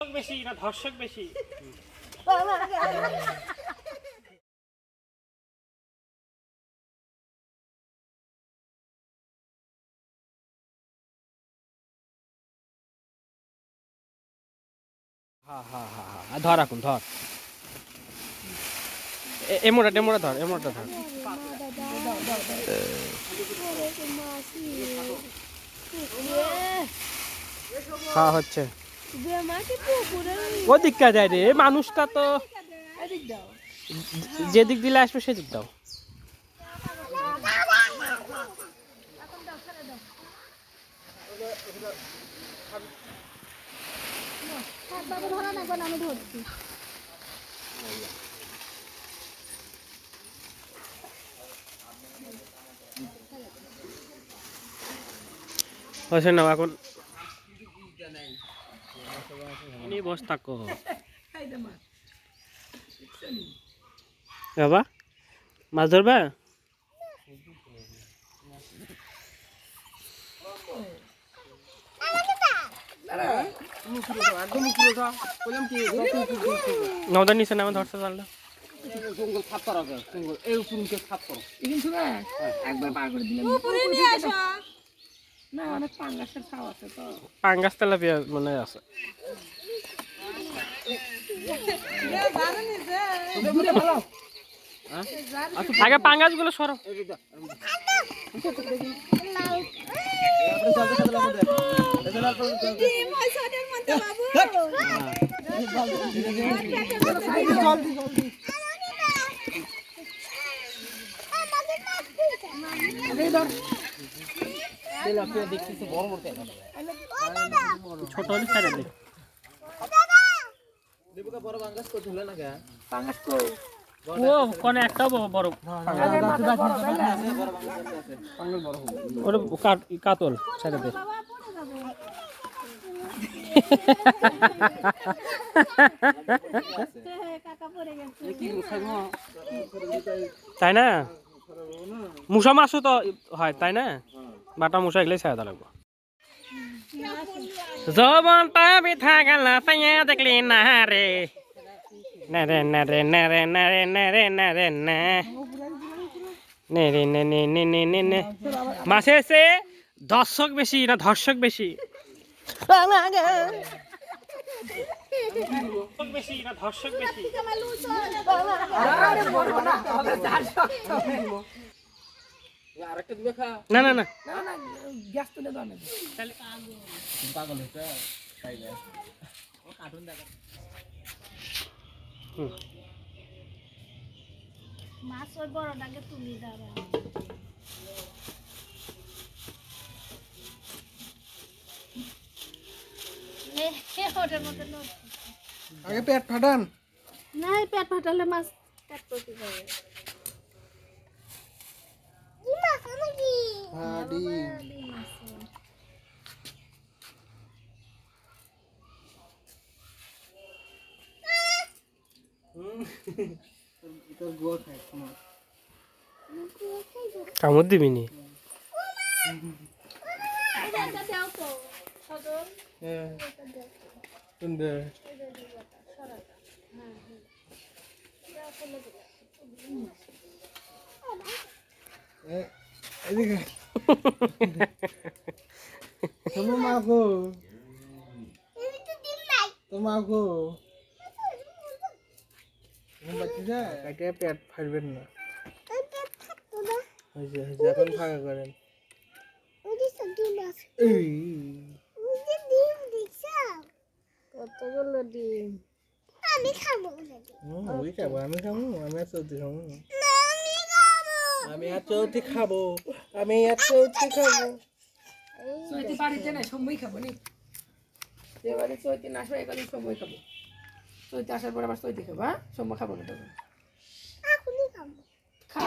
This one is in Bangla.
বেশি না ধর্ষক বেশি? ধর এখন ধর এমোটা ধর এমোটা ধর। হ্যাঁ হচ্ছে ওদিকটা যায় রে, মানুষটা তো যেদিক দিলে আসবে সেদিক দাও। আমি ধরছি না এখন বস থাকো বাবা, মাছ ধরবা? নৌদার নিচে নামে ধরছে জানলা পাঙ্গাস তেলাপিয়া মনে আছে। আগে পাঙ্গাস গুলো সরো। ছোট হলে ছেড়ে দে। ও কোন একটাও বড় কাতল ছেড়ে দে। তাই না, মুসা মাছও তো হয় তাই না, বাটা মুসা এগুলোই ছেড়ে দেওয়া লাগবো। জবনটা বিথা গেল তাইয়া দেখলি না রে, না রে না রে না রে না রে না রে না রে না নে রে নে নে নে নে নে নে। মাছে এসে দর্শক বেশি না ধর্ষক বেশি? বেশি না ধর্ষক বেশি? না না না গ্যাস তুলে দাও না, তাহলে পাগল হইছে তাইলে ও কার্টুন দেখা। মাছ ওই বড়টাকে তুমি দাও। আগে পেট ফাটান না, পেট ফাটালে মাছ কাটতে কি যাবে? কামড় দিবি নি? পেট ফাটবেন না, এখন ফাঁকা করেন। কতগুলো ডিম আমি খাবো। আমি খাবো, আমি আর চৌধুরী খাবো, আমি আর চৌধুরী খাবো, আমি আর চৌধুরী খাবো। চৈতি বাড়িতে না সময় খাবো নি, এবারে চৈতি না আসো এখানে সময় খাবো, চৈতি আসার পর আবার চৈতি খাবো, হ্যাঁ সময় খাবো না তখন খা।